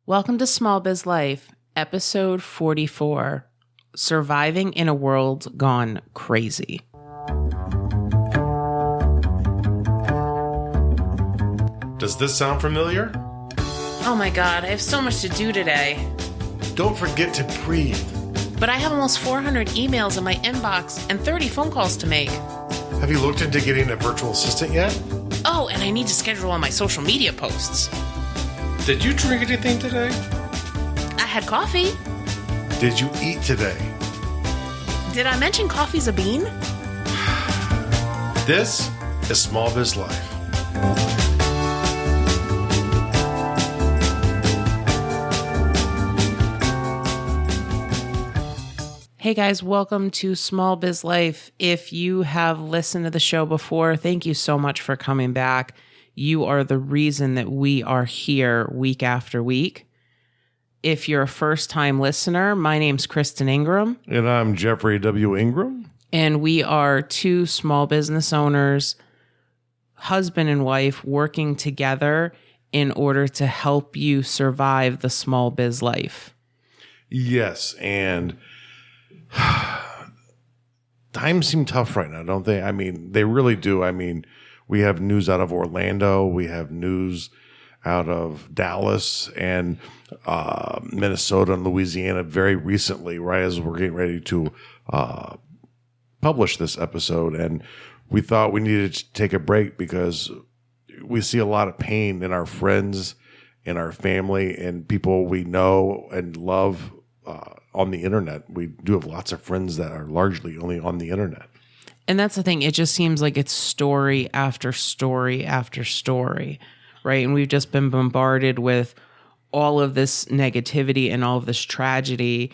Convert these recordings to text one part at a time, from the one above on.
Welcome to Small Biz Life, episode 44, Surviving in a World Gone Crazy. Does this sound familiar? Oh my God, I have so much to do today. Don't forget to breathe. But I have almost 400 emails in my inbox and 30 phone calls to make. Have you looked into getting a virtual assistant yet? Oh, and I need to schedule all my social media posts. Did you drink anything today? I had coffee. Did you eat today? Did I mention coffee's a bean? This is Small Biz Life. Hey guys, welcome to Small Biz Life. If you have listened to the show before, thank you so much for coming back. You are the reason that we are here week after week. If you're a first-time listener, my name's Kristen Ingram. And I'm Jeffrey W. Ingram. And we are two small business owners, husband and wife, working together in order to help you survive the small biz life. Yes, and times seem tough right now, don't they? I mean, they really do. I mean, we have news out of Orlando. We have news out of Dallas and Minnesota and Louisiana very recently, right as we're getting ready to publish this episode. And we thought we needed to take a break because we see a lot of pain in our friends, in our family, and people we know and love on the internet. We do have lots of friends that are largely only on the internet. And that's the thing. It just seems like it's story after story after story, right? And we've just been bombarded with all of this negativity and all of this tragedy,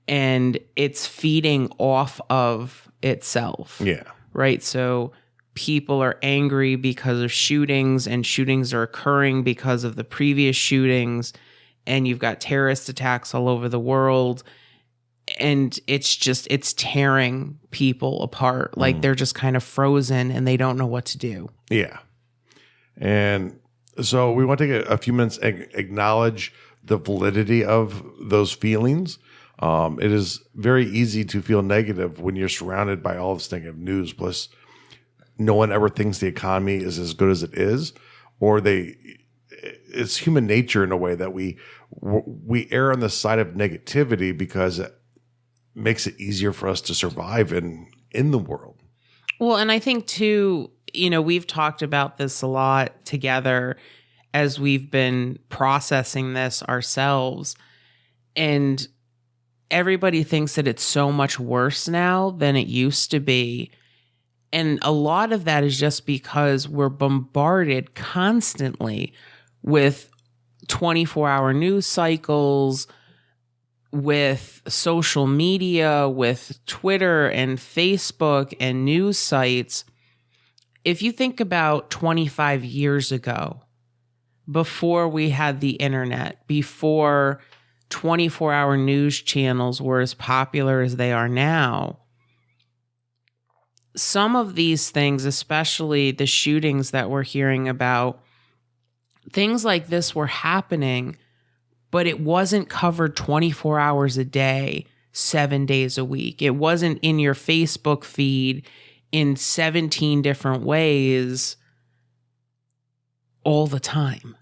and it's feeding off of itself. Yeah. Right? So people are angry because of shootings, and shootings are occurring because of the previous shootings, and you've got terrorist attacks all over the world. And it's tearing people apart. Like they're just kind of frozen and they don't know what to do. Yeah. And so we want to take a few minutes and acknowledge the validity of those feelings. It is very easy to feel negative when you're surrounded by all this negative news. Plus, no one ever thinks the economy is as good as it is, or it's human nature in a way that we err on the side of negativity because it makes it easier for us to survive in the world. Well, and I think too, we've talked about this a lot together as we've been processing this ourselves. And everybody thinks that it's so much worse now than it used to be. And a lot of that is just because we're bombarded constantly with 24-hour news cycles, with social media, with Twitter and Facebook and news sites. If you think about 25 years ago, before we had the internet, before 24-hour news channels were as popular as they are now, some of these things, especially the shootings that we're hearing about, things like this were happening, but it wasn't covered 24 hours a day, 7 days a week. It wasn't in your Facebook feed in 17 different ways all the time.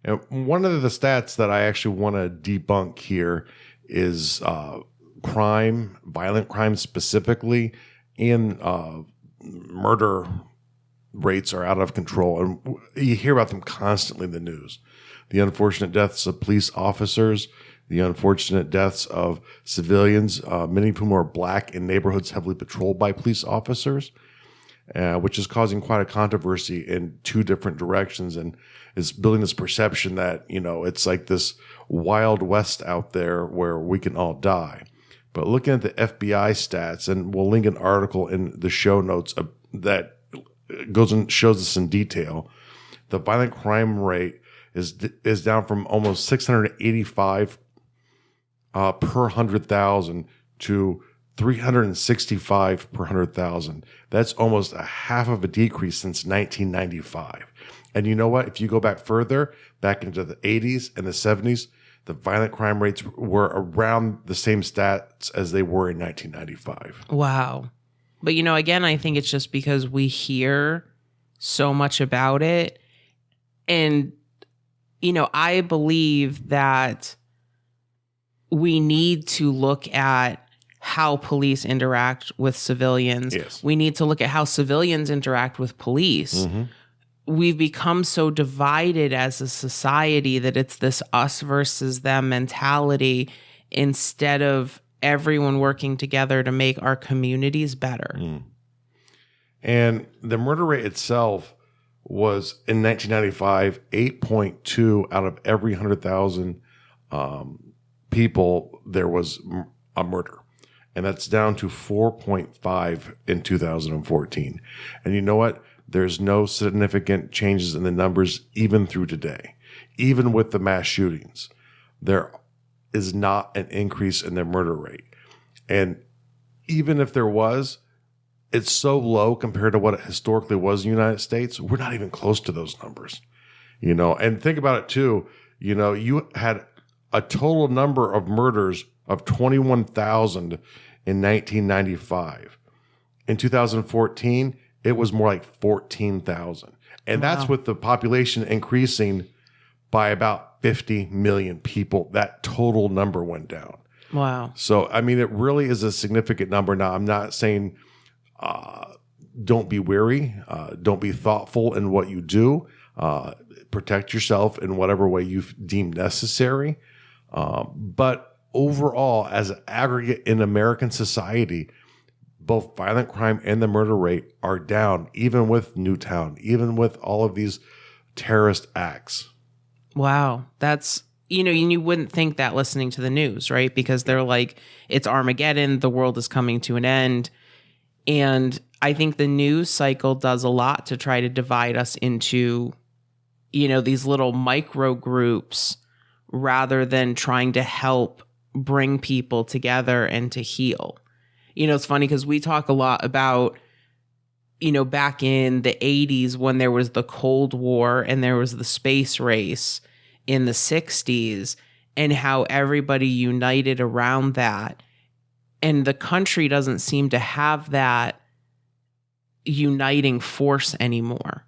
And one of the stats that I actually want to debunk here is crime, violent crime specifically, and murder rates are out of control. And you hear about them constantly in the news. The unfortunate deaths of police officers, the unfortunate deaths of civilians, many of whom are black in neighborhoods heavily patrolled by police officers, which is causing quite a controversy in two different directions, and is building this perception that, it's like this wild west out there where we can all die. But looking at the FBI stats, and we'll link an article in the show notes that goes and shows us in detail, the violent crime rate is down from almost 685 per 100,000 to 365 per 100,000. That's almost a half of a decrease since 1995. And you know what? If you go back further, back into the 80s and the 70s, the violent crime rates were around the same stats as they were in 1995. Wow. But, again, I think it's just because we hear so much about it. And, I believe that we need to look at how police interact with civilians. Yes. We need to look at how civilians interact with police. Mm-hmm. We've become so divided as a society that it's this us versus them mentality instead of everyone working together to make our communities better. Mm. And the murder rate itself was in 1995, 8.2 out of every 100,000 people, there was a murder. And that's down to 4.5 in 2014. And you know what? There's no significant changes in the numbers even through today. Even with the mass shootings, there is not an increase in the murder rate. And even if there was, it's so low compared to what it historically was in the United States. We're not even close to those numbers, and think about it too. You had a total number of murders of 21,000 in 1995. In 2014, it was more like 14,000. And that's with the population increasing by about 50 million people. That total number went down. Wow. So, it really is a significant number. Now, I'm not saying don't be weary, don't be thoughtful in what you do, protect yourself in whatever way you deem necessary. But overall, as an aggregate in American society, both violent crime and the murder rate are down, even with Newtown, even with all of these terrorist acts. Wow. That's, you wouldn't think that listening to the news, right? Because they're like, it's Armageddon, the world is coming to an end. And I think the news cycle does a lot to try to divide us into, these little micro groups rather than trying to help bring people together and to heal. It's funny because we talk a lot about, back in the 80s when there was the Cold War and there was the space race in the 60s and how everybody united around that. And the country doesn't seem to have that uniting force anymore.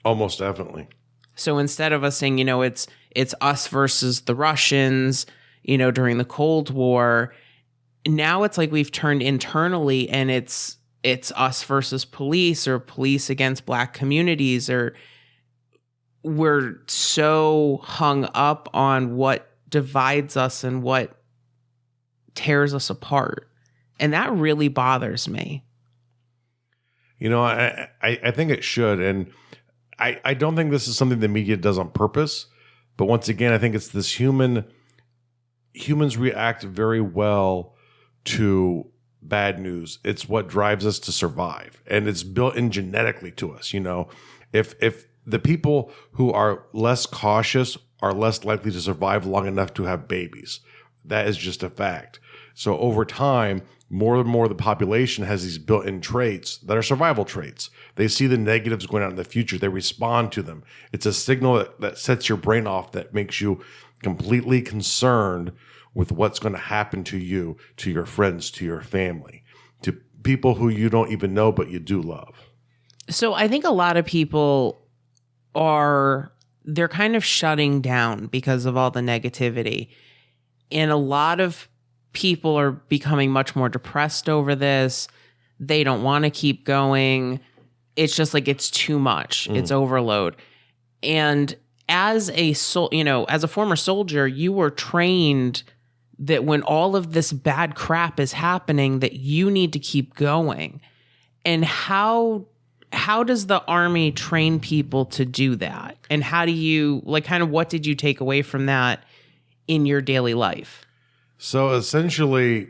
Almost definitely. So instead of us saying, it's us versus the Russians, during the Cold War, now it's like we've turned internally and it's us versus police or police against Black communities, or we're so hung up on what divides us and what tears us apart. And that really bothers me. I think it should. And I don't think this is something the media does on purpose. But once again, I think it's this humans react very well to bad news. It's what drives us to survive. And it's built in genetically to us. If the people who are less cautious are less likely to survive long enough to have babies. That is just a fact. So over time, more and more of the population has these built-in traits that are survival traits. They see the negatives going on in the future. They respond to them. It's a signal that sets your brain off, that makes you completely concerned with what's going to happen to you, to your friends, to your family, to people who you don't even know but you do love. So I think a lot of people they're kind of shutting down because of all the negativity. And a lot of people are becoming much more depressed over this. They don't want to keep going. It's just like it's too much. It's overload. And as a former soldier, you were trained that when all of this bad crap is happening, that you need to keep going. And how does the Army train people to do that? And how do you, what did you take away from that in your daily life? So essentially,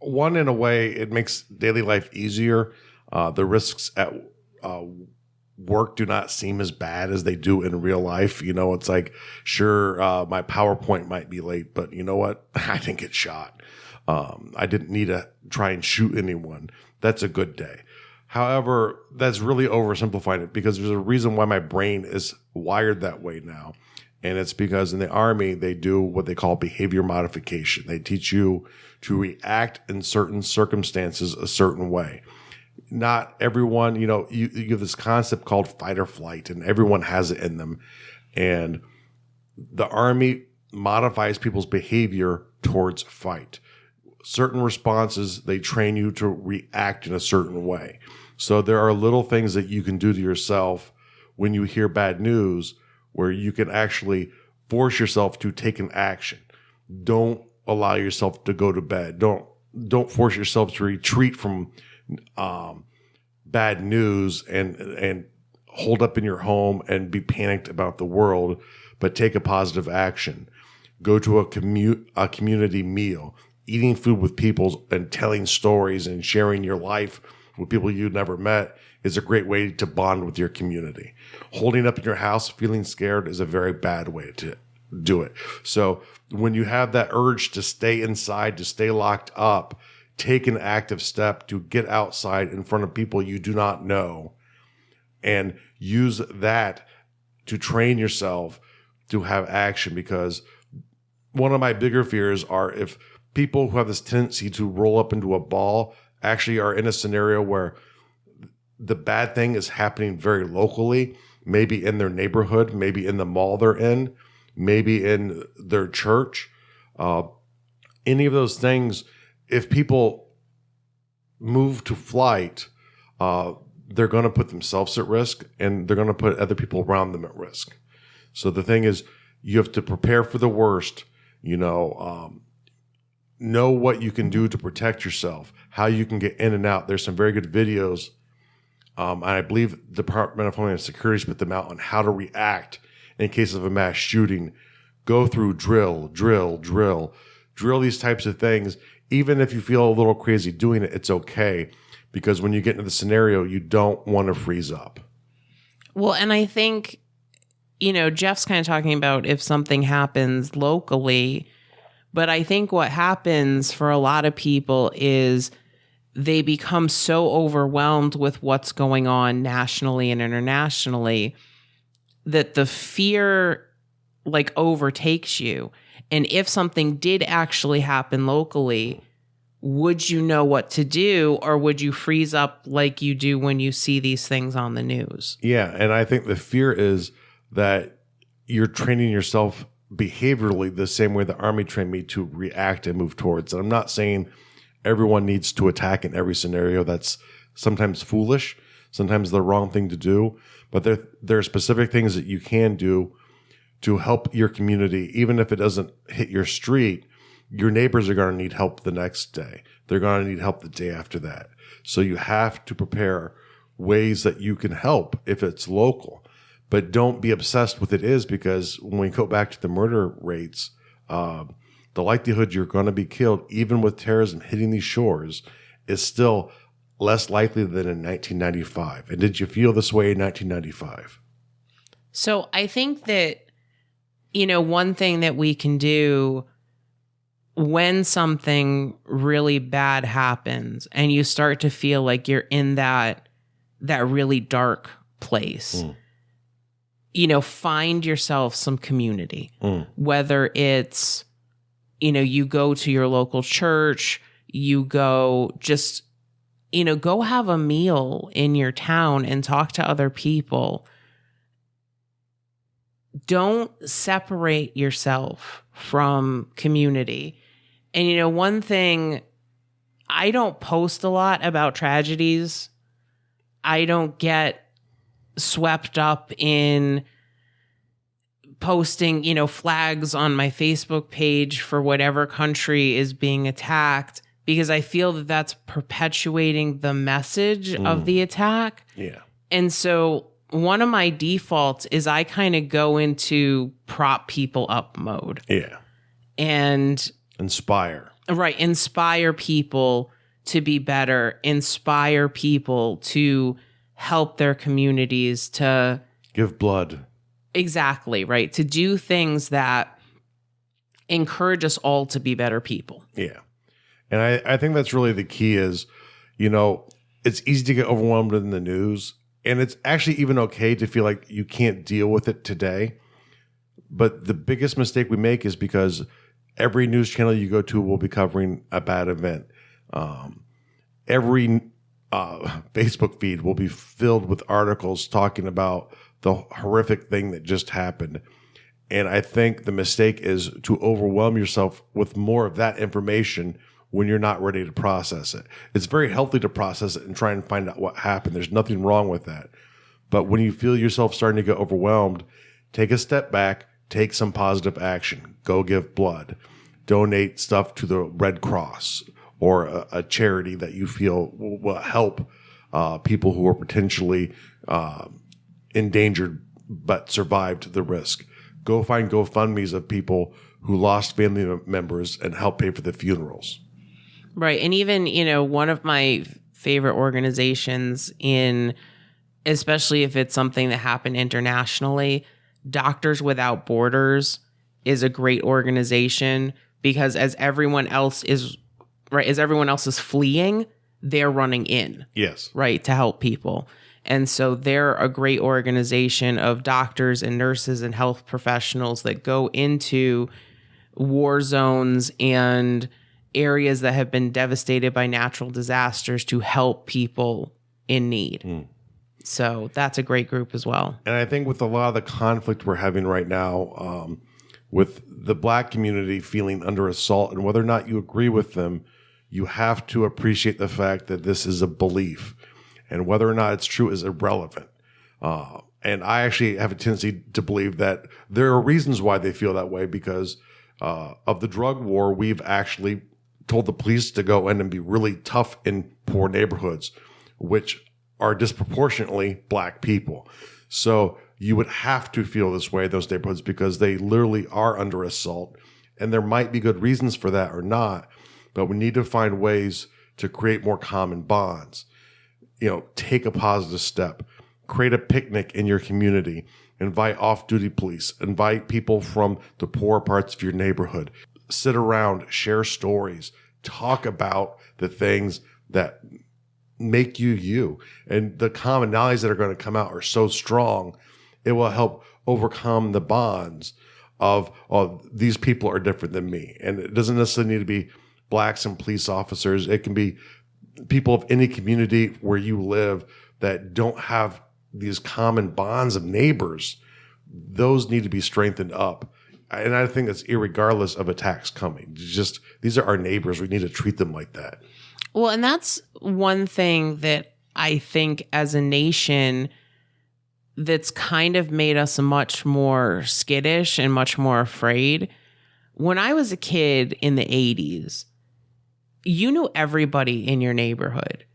in a way, it makes daily life easier. The risks at work do not seem as bad as they do in real life. It's like, sure, my PowerPoint might be late, but you know what? I didn't get shot. I didn't need to try and shoot anyone. That's a good day. However, that's really oversimplifying it because there's a reason why my brain is wired that way now. And it's because in the Army, they do what they call behavior modification. They teach you to react in certain circumstances a certain way. Not everyone, you have this concept called fight or flight, and everyone has it in them. And the Army modifies people's behavior towards fight. Certain responses, they train you to react in a certain way. So there are little things that you can do to yourself when you hear bad news where you can actually force yourself to take an action. Don't allow yourself to go to bed. Don't force yourself to retreat from bad news and hold up in your home and be panicked about the world, but take a positive action. Go to a community meal, eating food with people and telling stories and sharing your life with people you never met is a great way to bond with your community. Holding up in your house, feeling scared is a very bad way to do it. So when you have that urge to stay inside, to stay locked up, take an active step to get outside in front of people you do not know and use that to train yourself to have action. Because one of my bigger fears are if people who have this tendency to roll up into a ball actually are in a scenario where the bad thing is happening very locally, maybe in their neighborhood, maybe in the mall they're in, maybe in their church. Any of those things, if people move to flight, they're going to put themselves at risk and they're going to put other people around them at risk. So the thing is, you have to prepare for the worst, know what you can do to protect yourself, how you can get in and out. There's some very good videos. And I believe the Department of Homeland Security put them out on how to react in case of a mass shooting. Go through drill these types of things. Even if you feel a little crazy doing it, it's okay. Because when you get into the scenario, you don't want to freeze up. Well, and I think, Jeff's kind of talking about if something happens locally, but I think what happens for a lot of people is they become so overwhelmed with what's going on nationally and internationally that the fear overtakes you. And if something did actually happen locally, would you know what to do, or would you freeze up like you do when you see these things on the news? Yeah, and I think the fear is that you're training yourself behaviorally the same way the Army trained me to react and move towards. And I'm not saying everyone needs to attack in every scenario. That's sometimes foolish, sometimes the wrong thing to do. But there are specific things that you can do to help your community. Even if it doesn't hit your street, your neighbors are going to need help the next day. They're going to need help the day after that. So you have to prepare ways that you can help if it's local. But don't be obsessed with it is, because when we go back to the murder rates, the likelihood you're going to be killed, even with terrorism hitting these shores, is still less likely than in 1995. And did you feel this way in 1995? So I think that, one thing that we can do when something really bad happens and you start to feel like you're in that really dark place, find yourself some community, whether it's, you go to your local church, you go just, go have a meal in your town and talk to other people. Don't separate yourself from community. And, one thing, I don't post a lot about tragedies. I don't get swept up in posting, flags on my Facebook page for whatever country is being attacked, because I feel that that's perpetuating the message of the attack. Yeah. And so one of my defaults is I kind of go into prop people up mode. Yeah. And inspire people to be better, inspire people to help their communities, to give blood. Exactly, right. To do things that encourage us all to be better people. Yeah. And I think that's really the key is, it's easy to get overwhelmed in the news. And it's actually even okay to feel like you can't deal with it today. But the biggest mistake we make is because every news channel you go to will be covering a bad event. Every Facebook feed will be filled with articles talking about the horrific thing that just happened. And I think the mistake is to overwhelm yourself with more of that information when you're not ready to process it. It's very healthy to process it and try and find out what happened. There's nothing wrong with that. But when you feel yourself starting to get overwhelmed, take a step back, take some positive action. Go give blood. Donate stuff to the Red Cross or a charity that you feel will help people who are potentially endangered but survived the risk. Go find GoFundMes of people who lost family members and help pay for the funerals. Right. And even, one of my favorite organizations especially if it's something that happened internationally, Doctors Without Borders is a great organization because as everyone else is fleeing, they're running in. Yes. Right. To help people. And so they're a great organization of doctors and nurses and health professionals that go into war zones and areas that have been devastated by natural disasters to help people in need. So that's a great group as well. And I think with a lot of the conflict we're having right now, with the Black community feeling under assault and whether or not you agree with them, you have to appreciate the fact that this is a belief. And whether or not it's true is irrelevant. And I actually have a tendency to believe that there are reasons why they feel that way because of the drug war. We've actually told the police to go in and be really tough in poor neighborhoods, which are disproportionately Black people. So you would have to feel this way in those neighborhoods because they literally are under assault. And there might be good reasons for that or not, but we need to find ways to create more common bonds. Take a positive step, create a picnic in your community, invite off-duty police, invite people from the poorer parts of your neighborhood, sit around, share stories, talk about the things that make you you. And the commonalities that are going to come out are so strong, it will help overcome the bonds of these people are different than me. And it doesn't necessarily need to be Blacks and police officers. It can be people of any community where you live that don't have these common bonds of neighbors. Those need to be strengthened up. And I think that's irregardless of attacks coming. Just these are our neighbors. We need to treat them like that. Well, and that's one thing that I think as a nation that's kind of made us much more skittish and much more afraid. When I was a kid in the 80s, you knew everybody in your neighborhood.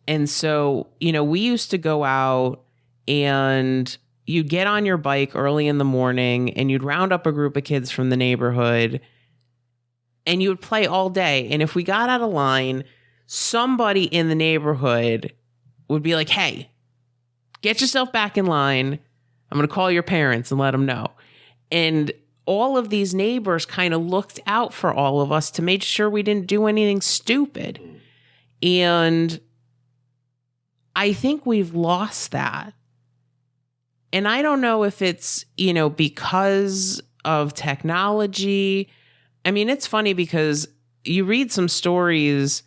And so, we used to go out and you'd get on your bike early in the morning and you'd round up a group of kids from the neighborhood and you would play all day. And if we got out of line, somebody in the neighborhood would be like, hey, get yourself back in line. I'm going to call your parents and let them know. And all of these neighbors kind of looked out for all of us to make sure we didn't do anything stupid. And I think we've lost that. And I don't know if it's, because of technology. I mean, it's funny because you read some stories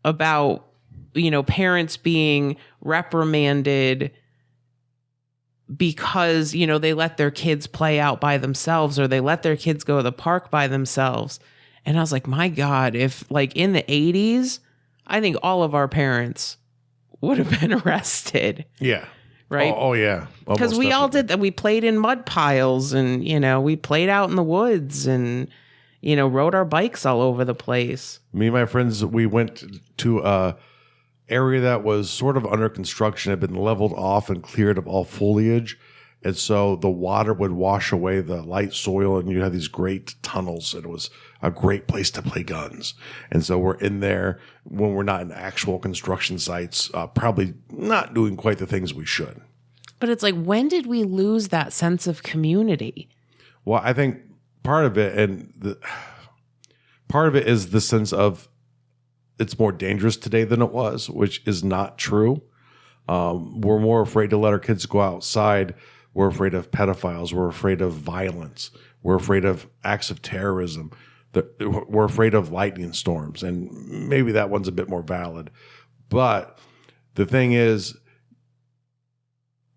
about, parents being reprimanded because, they let their kids play out by themselves or they let their kids go to the park by themselves. And I was like, my God, if in the 80s, I think all of our parents would have been arrested. Yeah. Right? Oh yeah. Because we all did that. We played in mud piles and, we played out in the woods and, rode our bikes all over the place. Me and my friends, we went to a area that was sort of under construction, had been leveled off and cleared of all foliage. And so the water would wash away the light soil and you had these great tunnels. And it was a great place to play guns. And so we're in there when we're not in actual construction sites, probably not doing quite the things we should. But it's like, when did we lose that sense of community? Well, I think part of it is the sense of it's more dangerous today than it was, which is not true. We're more afraid to let our kids go outside. We're afraid of pedophiles. We're afraid of violence. We're afraid of acts of terrorism. We're afraid of lightning storms. And maybe that one's a bit more valid. But the thing is,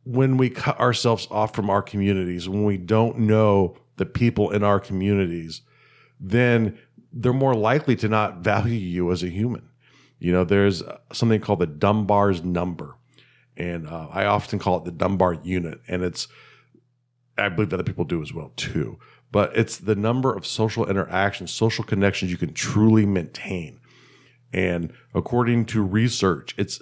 when we cut ourselves off from our communities, when we don't know the people in our communities, then they're more likely to not value you as a human. You know, there's something called the Dunbar's number. And I often call it the Dunbar unit. And I believe other people do as well too. But it's the number of social interactions, social connections you can truly maintain. And according to research, it's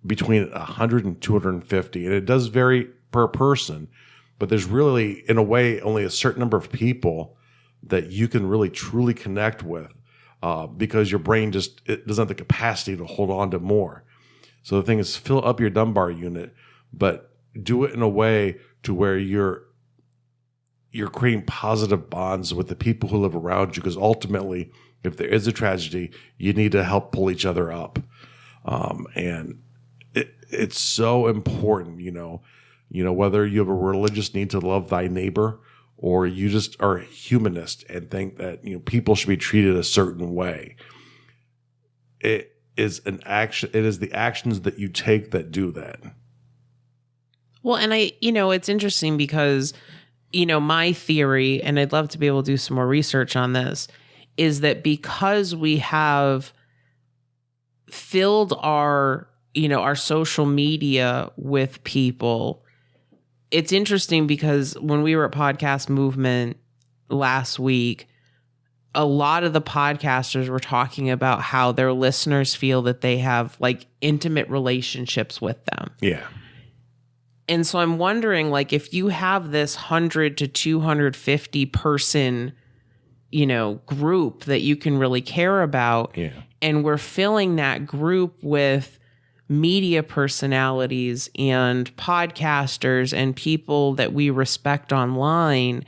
between 100 and 250. And it does vary per person. But there's really, in a way, only a certain number of people that you can really truly connect with because your brain it doesn't have the capacity to hold on to more. So the thing is, fill up your Dunbar unit, but do it in a way to where you're creating positive bonds with the people who live around you, because ultimately, if there is a tragedy, you need to help pull each other up. And it's so important, you know, whether you have a religious need to love thy neighbor, or you just are a humanist and think that, you know, people should be treated a certain way. It is an action. It is the actions that you take that do that. Well, and it's interesting because, my theory, and I'd love to be able to do some more research on this, is that because we have filled our social media with people. It's interesting because when we were at Podcast Movement last week, a lot of the podcasters were talking about how their listeners feel that they have like intimate relationships with them. Yeah. And so I'm wondering, like, if you have this 100 to 250 person, group that you can really care about, yeah, and we're filling that group with media personalities and podcasters and people that we respect online,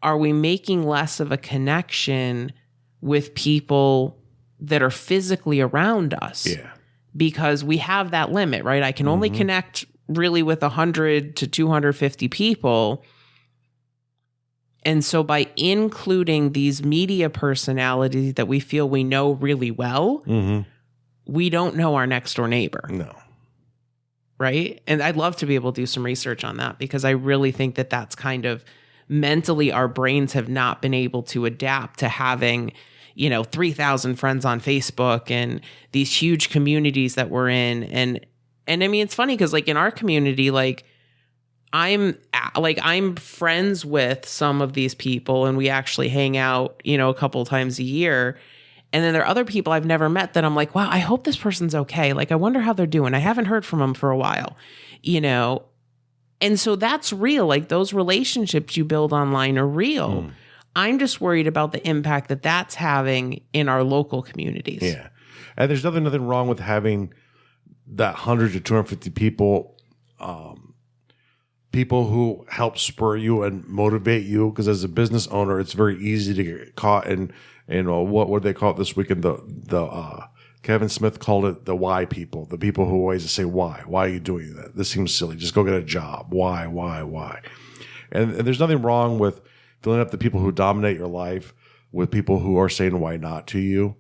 are we making less of a connection with people that are physically around us? Yeah. Because we have that limit, right? I can only connect really with 100 to 250 people. And so by including these media personalities that we feel we know really well, we don't know our next door neighbor. No. Right? And I'd love to be able to do some research on that, because I really think that that's kind of mentally our brains have not been able to adapt to having, 3,000 friends on Facebook and these huge communities that we're in. And I mean, it's funny because like in our community, like I'm friends with some of these people and we actually hang out, a couple times a year. And then there are other people I've never met that I'm like, wow, I hope this person's okay. Like, I wonder how they're doing. I haven't heard from them for a while, And so that's real. Like those relationships you build online are real. I'm just worried about the impact that that's having in our local communities. Yeah. And there's nothing wrong with having that 100 to 250 people, people who help spur you and motivate you. Because as a business owner, it's very easy to get caught in what would they call it this weekend? The Kevin Smith called it the why people, the people who always say why are you doing that? This seems silly. Just go get a job. Why? And there's nothing wrong with filling up the people who dominate your life with people who are saying why not to you,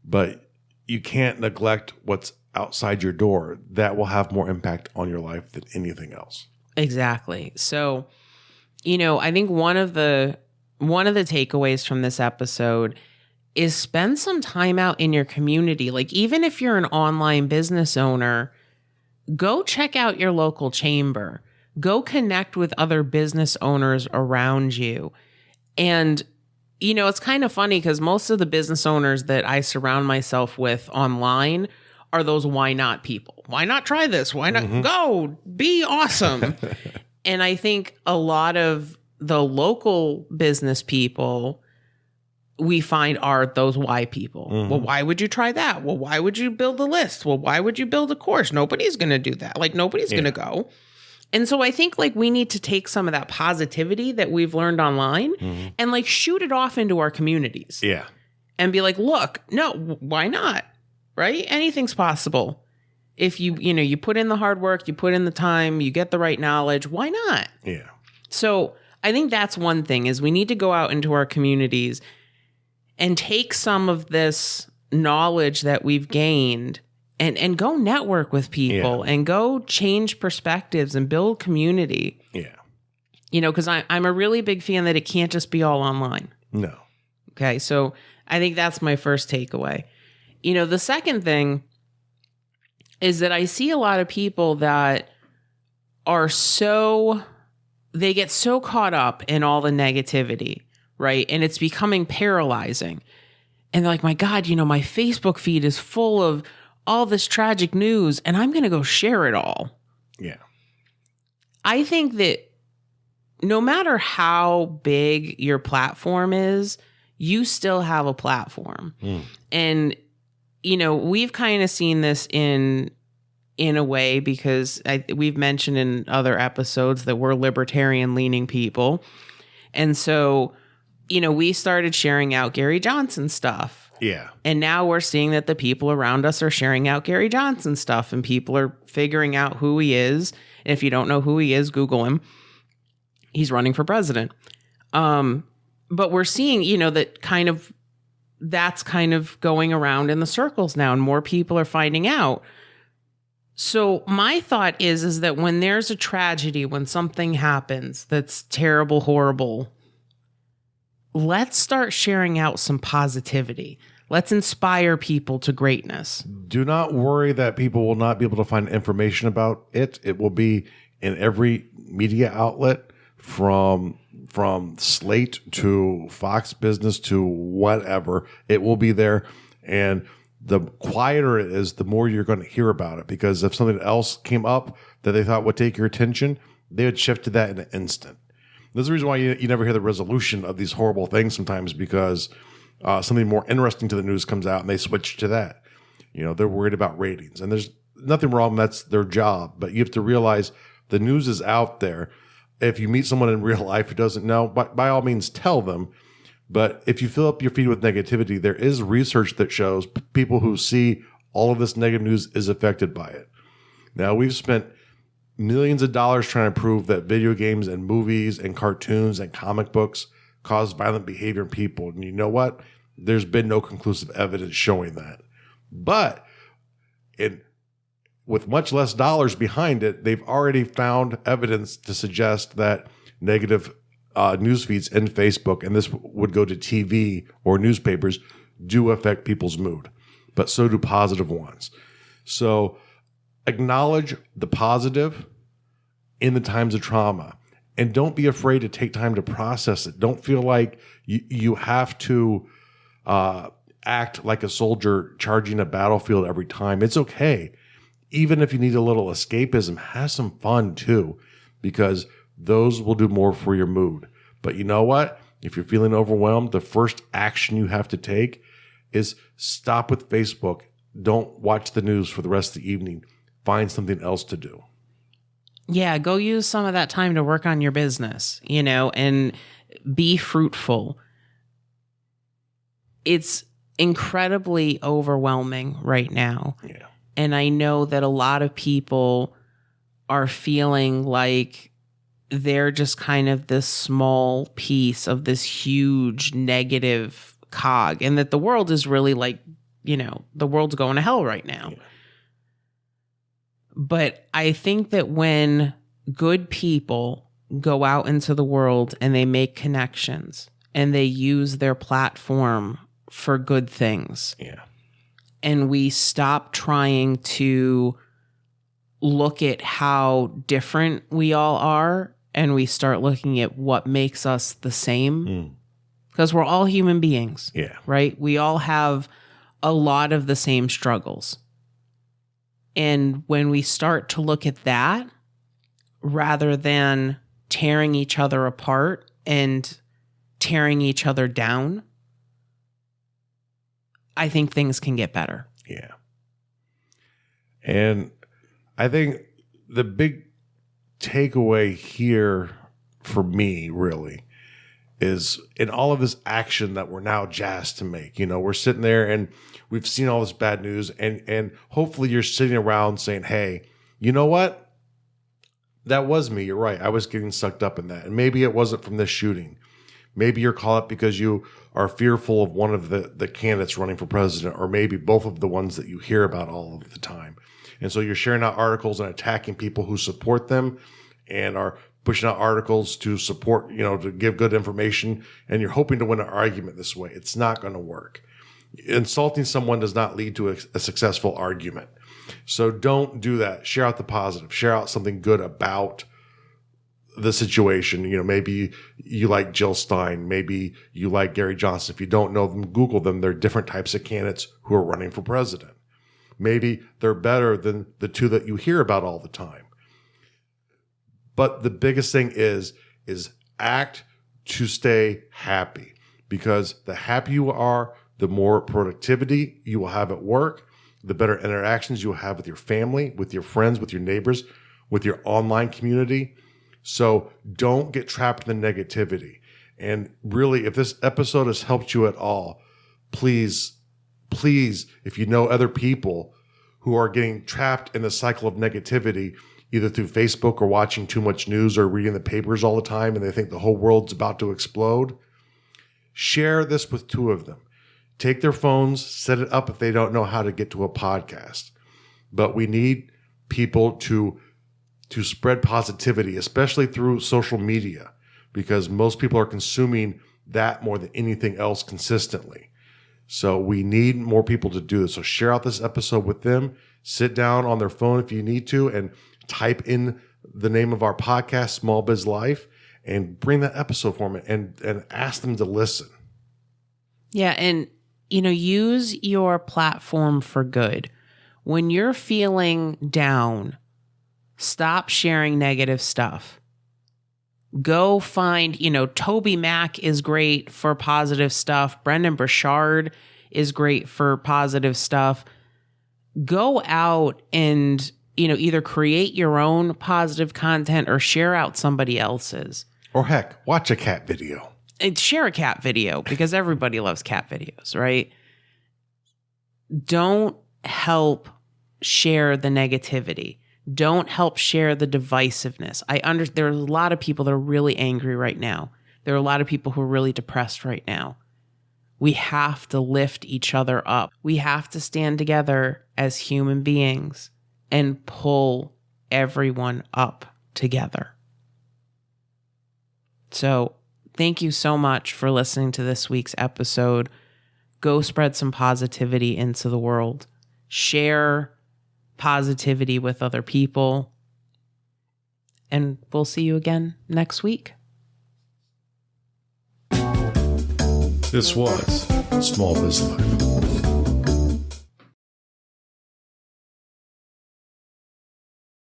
but you can't neglect what's outside your door. That will have more impact on your life than anything else. Exactly. So, I think one of the takeaways from this episode is spend some time out in your community. Like, even if you're an online business owner, go check out your local chamber. Go connect with other business owners around you. And, it's kind of funny because most of the business owners that I surround myself with online are those why not people. Why not try this? Why not go be awesome? And I think a lot of the local business people we find are those why people. Well, why would you try that? Well, why would you build a list? Well, why would you build a course? Nobody's going to do that. Like nobody's going to go. And so I think like we need to take some of that positivity that we've learned online and like shoot it off into our communities. Yeah. and be like, look, no, why not? Right? Anything's possible. If you put in the hard work, you put in the time, you get the right knowledge, why not? Yeah. So I think that's one thing, is we need to go out into our communities and take some of this knowledge that we've gained and go network with people and go change perspectives and build community. Yeah. Because I'm a really big fan that it can't just be all online. No. Okay, so I think that's my first takeaway. The second thing is that I see a lot of people that they get so caught up in all the negativity, right? And it's becoming paralyzing. And they're like, my God, my Facebook feed is full of all this tragic news, and I'm going to go share it all. Yeah. I think that no matter how big your platform is, you still have a platform. And, we've kind of seen this in a way, because we've mentioned in other episodes that we're libertarian leaning people. And so, we started sharing out Gary Johnson stuff. Yeah. And now we're seeing that the people around us are sharing out Gary Johnson stuff, and people are figuring out who he is. And if you don't know who he is, Google him. He's running for president. But we're seeing, that's kind of going around in the circles now, and more people are finding out. So my thought is that when there's a tragedy, when something happens that's terrible, horrible, let's start sharing out some positivity. Let's inspire people to greatness. Do not worry that people will not be able to find information about it. It will be in every media outlet, from Slate to Fox Business to whatever. It will be there. And the quieter it is, the more you're going to hear about it. Because if something else came up that they thought would take your attention, they would shift to that in an instant. There's the reason why you never hear the resolution of these horrible things sometimes, because something more interesting to the news comes out and they switch to that. They're worried about ratings. And there's nothing wrong. That's their job. But you have to realize the news is out there. If you meet someone in real life who doesn't know, by all means, tell them. But if you fill up your feed with negativity, there is research that shows people who see all of this negative news is affected by it. Now, we've spent millions of dollars trying to prove that video games and movies and cartoons and comic books cause violent behavior in people. And you know what? There's been no conclusive evidence showing that. But with much less dollars behind it, they've already found evidence to suggest that negative news feeds in Facebook, and this would go to TV or newspapers, do affect people's mood. But so do positive ones. So acknowledge the positive in the times of trauma, and don't be afraid to take time to process it. Don't feel like you have to act like a soldier charging a battlefield every time. It's okay. Even if you need a little escapism, have some fun too, because those will do more for your mood. But you know what? If you're feeling overwhelmed, the first action you have to take is stop with Facebook. Don't watch the news for the rest of the evening. Find something else to do. Yeah, go use some of that time to work on your business, and be fruitful. It's incredibly overwhelming right now. Yeah. And I know that a lot of people are feeling like they're just kind of this small piece of this huge negative cog, and that the world is really like, the world's going to hell right now. Yeah. But I think that when good people go out into the world and they make connections and they use their platform for good things. Yeah. And we stop trying to look at how different we all are, and we start looking at what makes us the same. Because we're all human beings. Yeah. Right? We all have a lot of the same struggles. And when we start to look at that, rather than tearing each other apart and tearing each other down, I think things can get better. Yeah. And I think the big takeaway here for me really is in all of this action that we're now jazzed to make. We're sitting there and we've seen all this bad news, and hopefully you're sitting around saying, hey, you know what? That was me. You're right. I was getting sucked up in that. And maybe it wasn't from this shooting. Maybe you're caught up because you are fearful of one of the candidates running for president, or maybe both of the ones that you hear about all of the time. And so you're sharing out articles and attacking people who support them and are pushing out articles to support, to give good information. And you're hoping to win an argument this way. It's not going to work. Insulting someone does not lead to a successful argument. So don't do that. Share out the positive. Share out something good about the situation. Maybe you like Jill Stein. Maybe you like Gary Johnson. If you don't know them, Google them. They're different types of candidates who are running for president. Maybe they're better than the two that you hear about all the time. But the biggest thing is act to stay happy, because the happier you are, the more productivity you will have at work, the better interactions you will have with your family, with your friends, with your neighbors, with your online community. So don't get trapped in the negativity. And really, if this episode has helped you at all, please, if you know other people who are getting trapped in the cycle of negativity, either through Facebook or watching too much news or reading the papers all the time, and they think the whole world's about to explode, share this with two of them. Take their phones, set it up if they don't know how to get to a podcast. But we need people to spread positivity, especially through social media, because most people are consuming that more than anything else consistently. So we need more people to do this. So share out this episode with them. Sit down on their phone if you need to and type in the name of our podcast, Small Biz Life, and bring that episode for them and ask them to listen. Yeah, and use your platform for good. When you're feeling down, stop sharing negative stuff. Go find, Toby Mac is great for positive stuff. Brendan Burchard is great for positive stuff. Go out and, either create your own positive content or share out somebody else's. Or heck, watch a cat video. And share a cat video, because everybody loves cat videos, right? Don't help share the negativity. Don't help share the divisiveness. There are a lot of people that are really angry right now. There are a lot of people who are really depressed right now. We have to lift each other up. We have to stand together as human beings and pull everyone up together. So thank you so much for listening to this week's episode. Go spread some positivity into the world. Share positivity with other people. And we'll see you again next week. This was Small Biz Life.